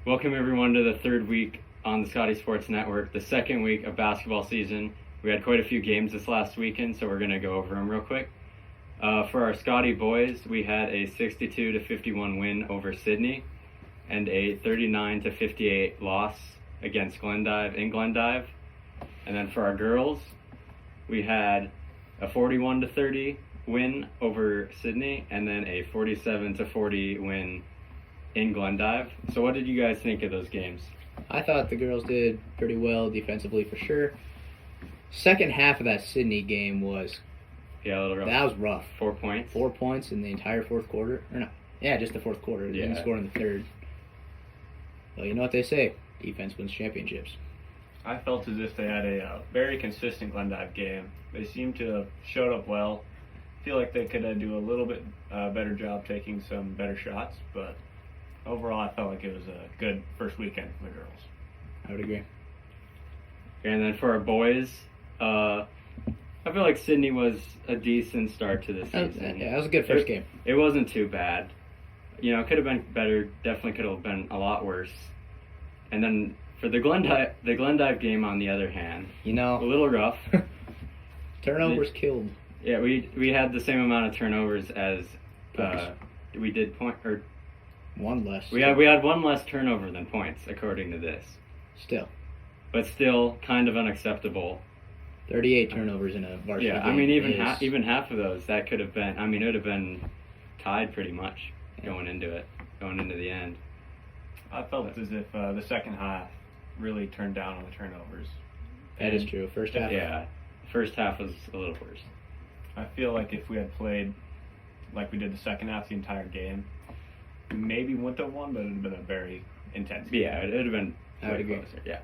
Welcome everyone to the third week on the Scottie Sports Network, the second week of basketball season. We had quite a few games this last weekend, so we're going to go over them real quick. For our Scottie boys, we had a 62-51 win over Sydney and a 39-58 loss against Glendive in Glendive. And then for our girls, we had a 41-30 win over Sydney and then a 47-40 win in Glendive. So what did you guys think of those games? I thought the girls did pretty well defensively for sure. Second half of that Sydney game was A little rough. that was rough. 4 points. 4 points in the entire fourth quarter. Or no, yeah, just the fourth quarter. They didn't score in the third. Well, you know what they say: defense wins championships. I felt as if they had a very consistent Glendive game. They seemed to have showed up well. I feel like they could do a little bit better job taking some better shots, but overall I felt like it was a good first weekend for the girls. I would agree. And then for our boys, I feel like Sydney was a decent start to the season. Yeah, that was a good first game. It wasn't too bad. You know, it could have been better. Definitely could have been a lot worse. And then for the Glendive game, on the other hand, You a know, little rough. turnovers killed. Yeah, we had the same amount of turnovers as Points. we did One less. we had one less turnover than points according to this, Still. but still kind of unacceptable. 38 turnovers in a varsity game. Yeah, I mean is- even half of those that could have been. I mean, it would have been tied pretty much going into the end. I felt as if the second half really turned down on the turnovers. That is true. First half. Yeah, first half was a little worse. I feel like if we had played like we did the second half the entire game, we maybe wouldn't have won, but it would have been a very intense game. Yeah, it would have been I would way agree. closer. Yeah.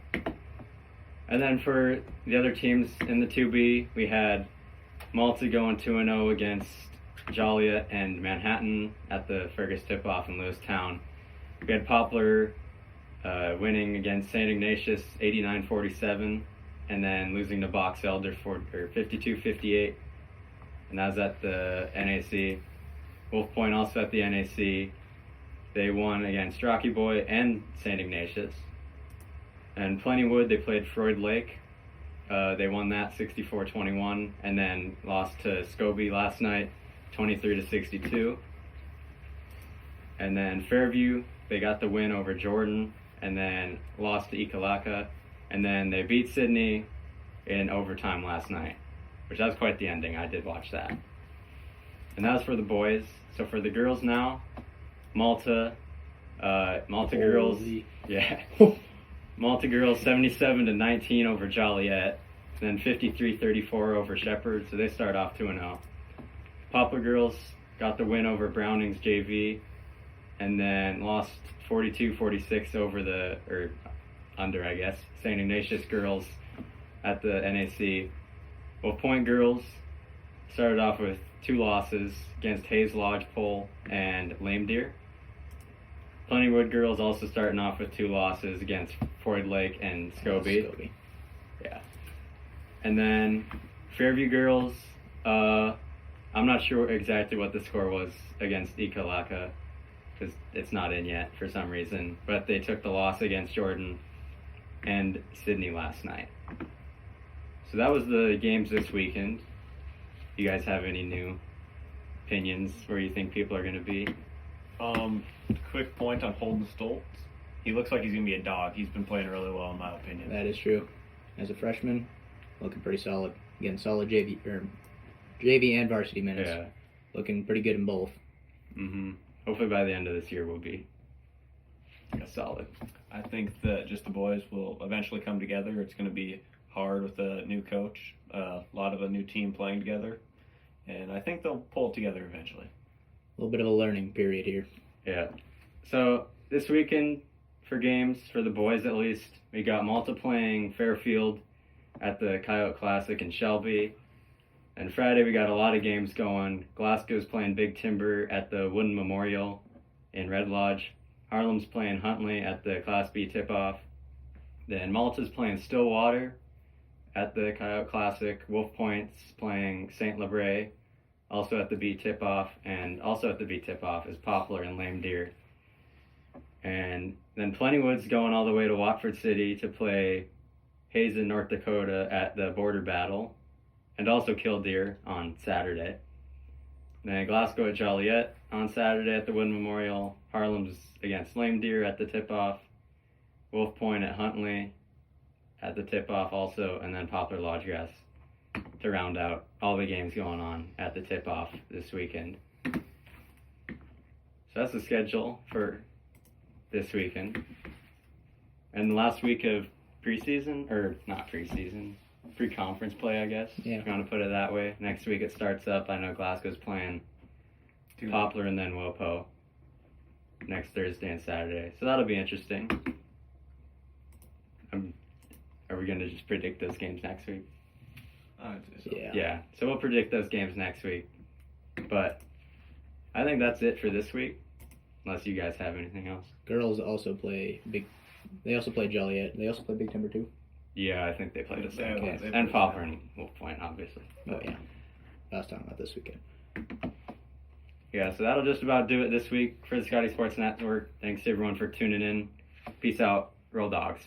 And then for the other teams in the 2B, we had Malta going 2-0 against Joliet and Manhattan at the Fergus Tip-Off in Lewistown. We had Poplar winning against St. Ignatius 89-47, and then losing to Box Elder 52-58, and that was at the NAC. Wolf Point also at the NAC. They won against Rocky Boy and St. Ignatius. And Plentywood, they played Freud Lake. They won that 64-21, and then lost to Scobie last night 23-62. And then Fairview, they got the win over Jordan, and then lost to Ekalaka, and then they beat Sydney in overtime last night, which was quite the ending. I did watch that. And that was for the boys. So for the girls now, Malta girls, yeah. Malta girls 77-19 over Joliet, then 53-34 over Shepherd, so they start off 2-0. Poplar girls got the win over Brownings JV, and then lost 42-46 over St. Ignatius girls at the NAC. Wolf Point girls started off with 2 losses against Hayes Lodgepole and Lame Deer. Plentywood girls also starting off with 2 losses against Freud Lake and Scobie. Yeah. And then Fairview girls, I'm not sure exactly what the score was against Ekalaka, because it's not in yet for some reason, but they took the loss against Jordan and Sydney last night. So that was the games this weekend. You guys have any new opinions where you think people are going to be? Quick point on Holden Stoltz. He looks like he's going to be a dog. He's been playing really well, in my opinion. That is true. As a freshman, looking pretty solid. Getting solid JV and varsity minutes. Yeah. Looking pretty good in both. Mm-hmm. Hopefully by the end of this year we'll be solid. I think that just the boys will eventually come together. It's going to be hard with a new coach, a lot of a new team playing together, and I think they'll pull it together eventually. A little bit of a learning period here. Yeah. So this weekend for games, for the boys at least, we got Malta playing Fairfield at the Coyote Classic in Shelby. And Friday we got a lot of games going. Glasgow's playing Big Timber at the Wooden Memorial in Red Lodge. Harlem's playing Huntley at the Class B tip-off. Then Malta's playing Stillwater at the Coyote Classic. Wolf Point's playing St. Labray, also at the B tip-off. And also at the B tip-off is Poplar and Lame Deer. And then Plentywood's going all the way to Watford City to play Hazen, North Dakota at the Border Battle, and also Killdeer on Saturday. Then Glasgow at Joliet on Saturday at the Wood Memorial. Harlem's against Lame Deer at the tip-off. Wolf Point at Huntley at the tip-off also, and then Poplar Lodgegrass to round out all the games going on at the tip-off this weekend. So that's the schedule for this weekend. And the last week of preseason, or not preseason, pre-conference play, I guess, Yeah. if you want to put it that way. Next week it starts up. I know Glasgow's playing Poplar and then WOPO next Thursday and Saturday. So that'll be interesting. Are we going to just predict those games next week? I'd say so. Yeah. So we'll predict those games next week. But I think that's it for this week, unless you guys have anything else. Girls also play They also play Joliet. They also play Big Timber too. Yeah, I think they play the same. Yeah, games. they And play Poplar and Wolf Point, obviously. Oh yeah. I was talking about this weekend. Yeah, so that'll just about do it this week for the Scottie Sports Network. Thanks everyone for tuning in. Peace out. Roll Dogs.